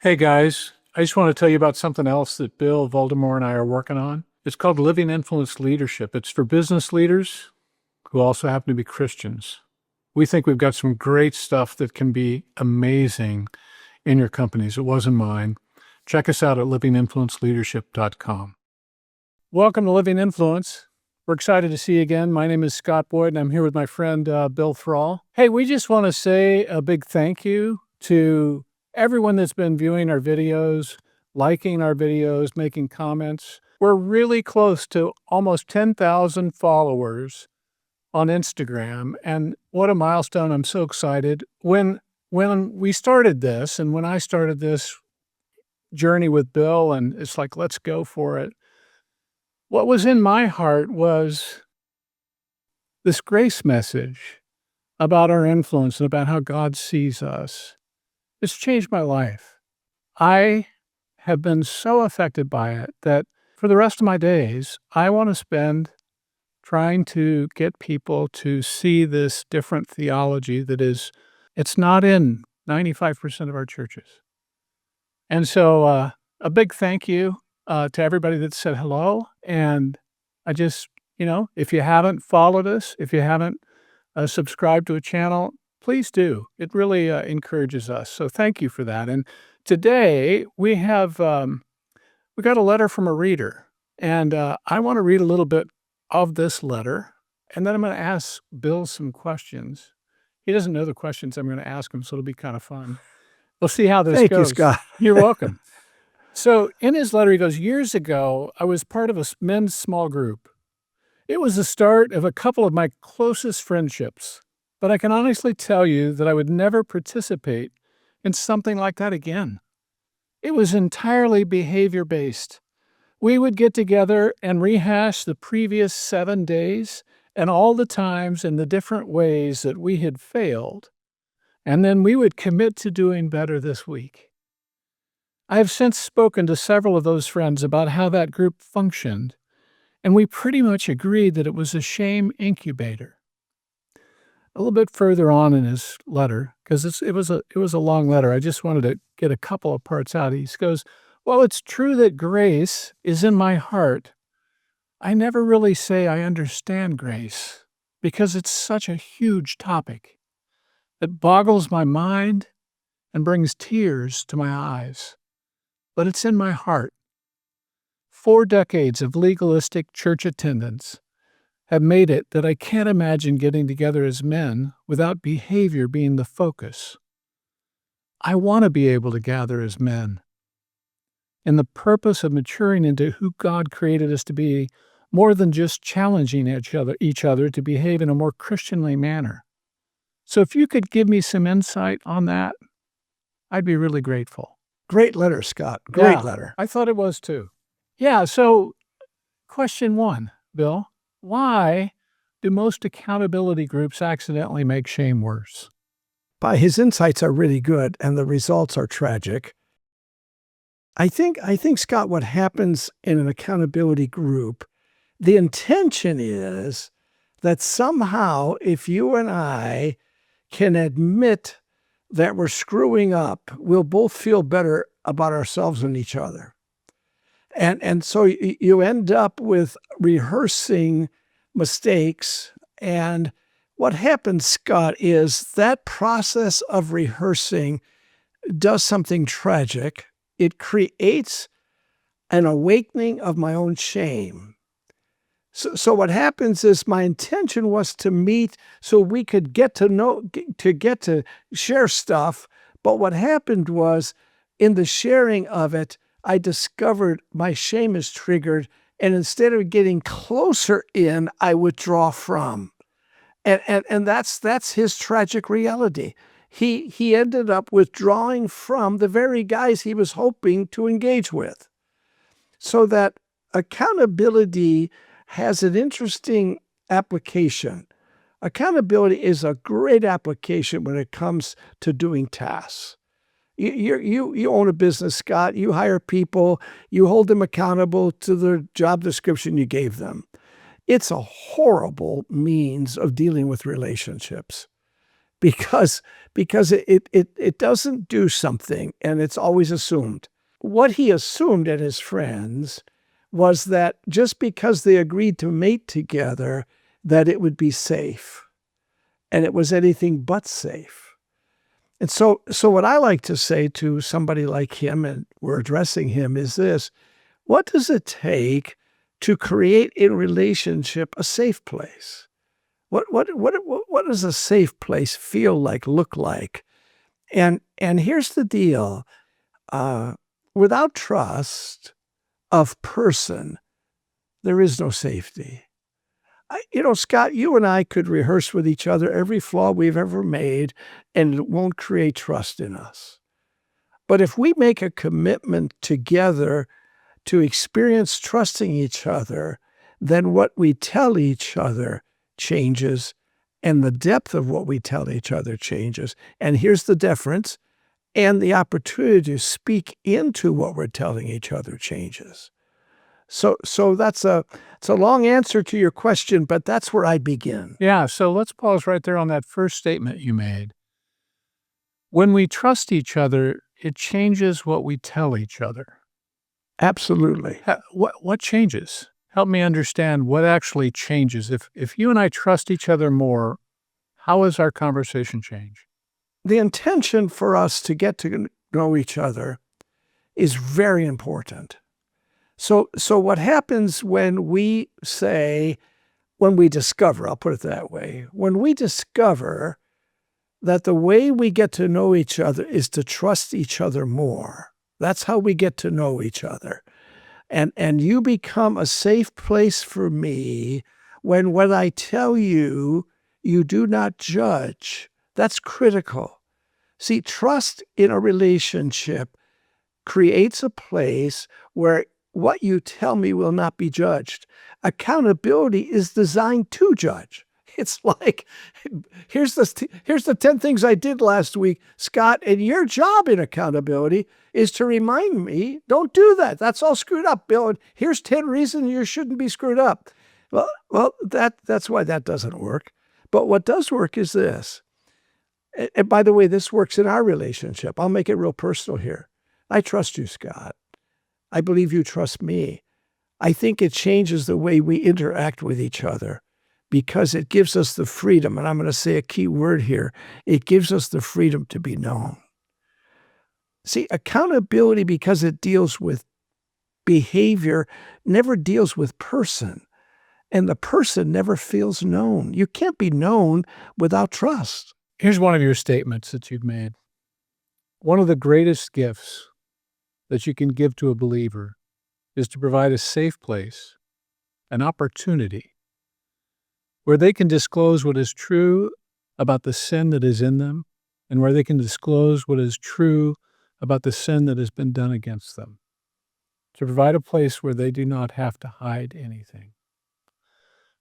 Hey guys, I just want to tell you about something else that Bill, Voldemort, and I are working on. It's called Living Influence Leadership. It's for business leaders who also happen to be Christians. We think we've got some great stuff that can be amazing in your companies. It wasn't mine. Check us out at livinginfluenceleadership.com. Welcome to Living Influence. We're excited to see you again. My name is Scott Boyd, and I'm here with my friend Bill Thrall. Hey, we just want to say a big thank you to everyone that's been viewing our videos, liking our videos, making comments. We're really close to almost 10,000 followers on Instagram, and what a milestone. I'm so excited. When we started this, and when I started this journey with Bill, and it's like, let's go for it, what was in my heart was this grace message about our influence and about how God sees us. It's changed my life. I have been so affected by it that for the rest of my days, I want to spend trying to get people to see this different theology it's not in 95% of our churches. And so a big thank you to everybody that said hello. And I just, if you haven't followed us, if you haven't subscribed to a channel, please do. It really encourages us. So thank you for that. And today we have, we got a letter from a reader. And I want to read a little bit of this letter. And then I'm going to ask Bill some questions. He doesn't know the questions I'm going to ask him, so it'll be kind of fun. We'll see how this Thank goes. you, Scott. You're welcome. So in his letter, he goes, years ago, I was part of a men's small group. It was the start of a couple of my closest friendships, but I can honestly tell you that I would never participate in something like that again. It was entirely behavior-based. We would get together and rehash the previous 7 days and all the times and the different ways that we had failed, and then we would commit to doing better this week. I have since spoken to several of those friends about how that group functioned, and we pretty much agreed that it was a shame incubator. A little bit further on in his letter, because it was a long letter, I just wanted to get a couple of parts out. He goes, "Well, it's true that grace is in my heart. I never really say I understand grace because it's such a huge topic. It boggles my mind and brings tears to my eyes. But it's in my heart. 4 decades of legalistic church attendance have made it that I can't imagine getting together as men without behavior being the focus. I want to be able to gather as men. And the purpose of maturing into who God created us to be, more than just challenging each other to behave in a more Christianly manner. So if you could give me some insight on that, I'd be really grateful." Great letter, Scott. Great Yeah, letter. I thought it was too. Yeah, so question 1, Bill. Why do most accountability groups accidentally make shame worse? His insights are really good, and the results are tragic. I think, Scott, what happens in an accountability group, the intention is that somehow if you and I can admit that we're screwing up, we'll both feel better about ourselves and each other. And so you end up with rehearsing mistakes. And what happens, Scott, is that process of rehearsing does something tragic. It creates an awakening of my own shame. So what happens is my intention was to meet so we could get to share stuff. But what happened was in the sharing of it, I discovered my shame is triggered. And instead of getting closer in, I withdraw from. And that's his tragic reality. He ended up withdrawing from the very guys he was hoping to engage with. So that accountability has an interesting application. Accountability is a great application when it comes to doing tasks. You own a business, Scott. You hire people. You hold them accountable to the job description you gave them. It's a horrible means of dealing with relationships because it doesn't do something, and it's always assumed. What he assumed and his friends was that just because they agreed to mate together, that it would be safe. And it was anything but safe. And so what I like to say to somebody like him, and we're addressing him, is this: what does it take to create in relationship a safe place? What does a safe place feel like, look like? And here's the deal. Without trust of person, there is no safety. Scott, you and I could rehearse with each other every flaw we've ever made, and it won't create trust in us. But if we make a commitment together to experience trusting each other, then what we tell each other changes, and the depth of what we tell each other changes. And here's the difference: and the opportunity to speak into what we're telling each other changes. So it's a long answer to your question, but that's where I begin. Yeah, so let's pause right there on that first statement you made. When we trust each other, it changes what we tell each other. Absolutely. What changes? Help me understand what actually changes. If you and I trust each other more, how does our conversation change? The intention for us to get to know each other is very important. So what happens when we discover, I'll put it that way, when we discover that the way we get to know each other is to trust each other more, that's how we get to know each other. And you become a safe place for me when what I tell you, you do not judge. That's critical. See, trust in a relationship creates a place where what you tell me will not be judged. Accountability is designed to judge. It's like, here's the 10 things I did last week, Scott, and your job in accountability is to remind me, don't do that. That's all screwed up, Bill. And here's 10 reasons you shouldn't be screwed up. Well, that's why that doesn't work. But what does work is this. And by the way, this works in our relationship. I'll make it real personal here. I trust you, Scott. I believe you trust me. I think it changes the way we interact with each other because it gives us the freedom, and I'm going to say a key word here, it gives us the freedom to be known. See, accountability, because it deals with behavior, never deals with person, and the person never feels known. You can't be known without trust. Here's one of your statements that you've made. One of the greatest gifts that you can give to a believer is to provide a safe place, an opportunity, where they can disclose what is true about the sin that is in them, and where they can disclose what is true about the sin that has been done against them. To provide a place where they do not have to hide anything.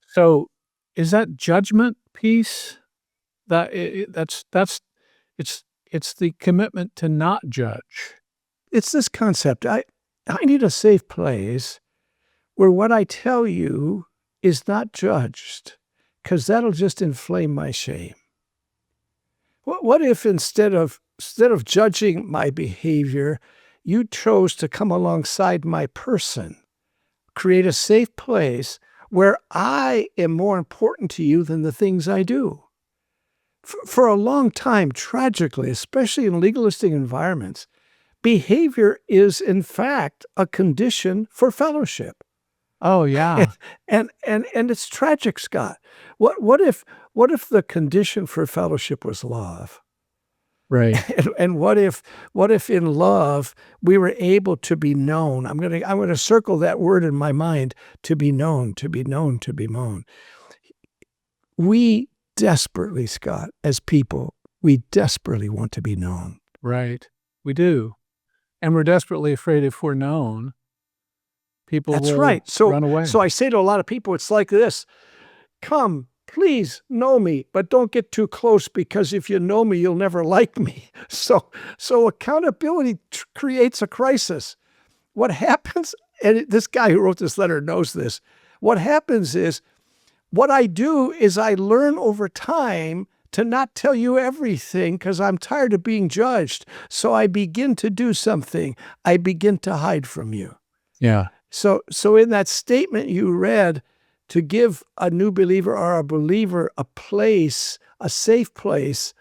So, is that judgment piece? It's the commitment to not judge. It's this concept. I need a safe place where what I tell you is not judged, because that'll just inflame my shame. What if instead of judging my behavior, you chose to come alongside my person, create a safe place where I am more important to you than the things I do? For a long time, tragically, especially in legalistic environments, behavior is, in fact, a condition for fellowship. Oh, yeah. And it's tragic, Scott. What if the condition for fellowship was love? Right. And what if in love we were able to be known? I'm gonna circle that word in my mind: to be known, to be known, to be known. We desperately, Scott, as people, we desperately want to be known. Right. We do. And we're desperately afraid if we're known, people That's will right. run away. So I say to a lot of people, it's like this: come, please know me, but don't get too close, because if you know me, you'll never like me. So accountability creates a crisis. What happens, and this guy who wrote this letter knows this, what happens is, what I do is I learn over time to not tell you everything because I'm tired of being judged. So I begin to do something. I begin to hide from you. Yeah. So in that statement you read, to give a new believer or a believer a place, a safe place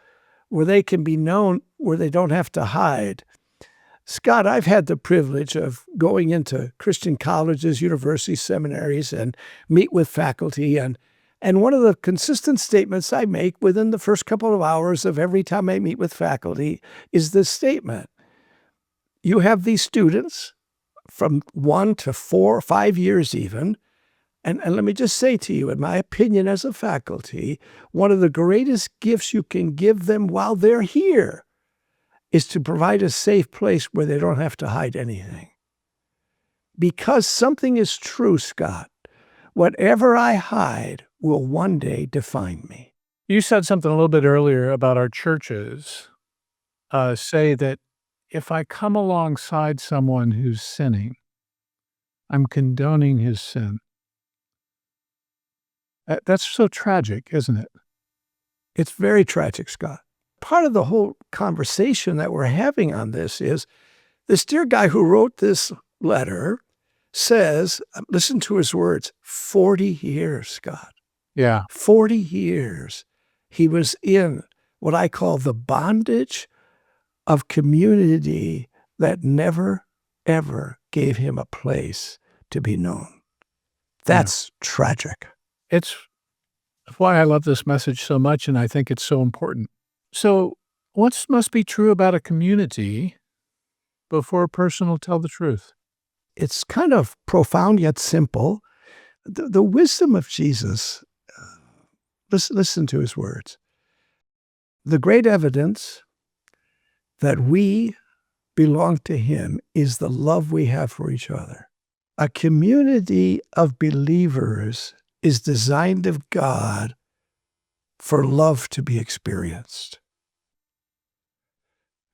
where they can be known, where they don't have to hide. Scott, I've had the privilege of going into Christian colleges, universities, seminaries, and meet with faculty. And one of the consistent statements I make within the first couple of hours of every time I meet with faculty is this statement. You have these students from 1 to 4 or 5 years even. And let me just say to you, in my opinion as a faculty, one of the greatest gifts you can give them while they're here is to provide a safe place where they don't have to hide anything. Because something is true, Scott, whatever I hide will one day define me. You said something a little bit earlier about our churches say that if I come alongside someone who's sinning, I'm condoning his sin. That's so tragic, isn't it? It's very tragic, Scott. Part of the whole conversation that we're having on this is this dear guy who wrote this letter says, listen to his words, 40 years, Scott. Yeah. 40 years he was in what I call the bondage of community that never, ever gave him a place to be known. That's tragic. It's why I love this message so much, and I think it's so important. So what must be true about a community before a person will tell the truth? It's kind of profound yet simple. The wisdom of Jesus, listen to his words. The great evidence that we belong to him is the love we have for each other. A community of believers is designed of God for love to be experienced.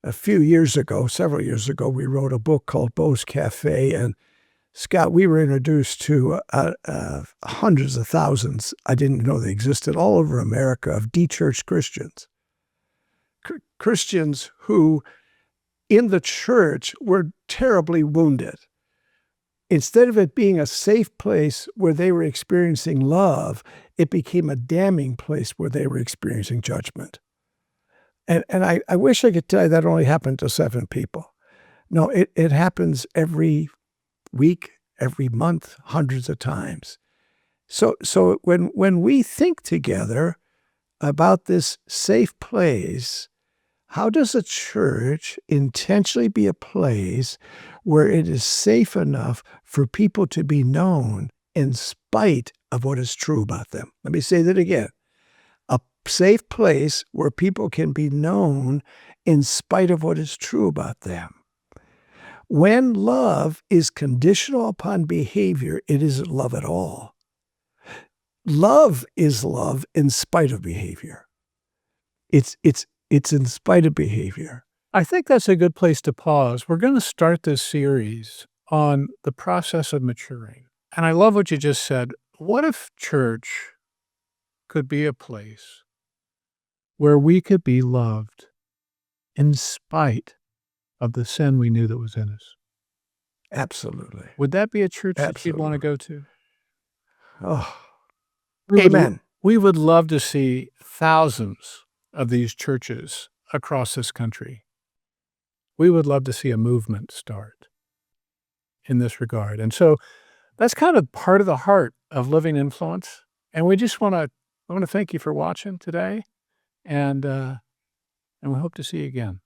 A few years ago, several years ago, we wrote a book called Beau's Cafe, and Scott, we were introduced to hundreds of thousands, I didn't know they existed, all over America, of de-churched Christians. Christians who, in the church, were terribly wounded. Instead of it being a safe place where they were experiencing love, it became a damning place where they were experiencing judgment. And I wish I could tell you that only happened to 7 people. No, it happens every week, every month, hundreds of times. So when we think together about this safe place, how does a church intentionally be a place where it is safe enough for people to be known in spite of what is true about them? Let me say that again. A safe place where people can be known in spite of what is true about them. When love is conditional upon behavior, it isn't love at all. Love is love in spite of behavior. It's in spite of behavior. I think that's a good place to pause. We're going to start this series on the process of maturing. And I love what you just said. What if church could be a place where we could be loved in spite of the sin we knew that was in us? Absolutely. Would that be a church that you'd want to go to? Oh, amen. We would love to see thousands of these churches across this country. We would love to see a movement start in this regard. And so that's kind of part of the heart of Living Influence. And we just want to thank you for watching today. And we hope to see you again.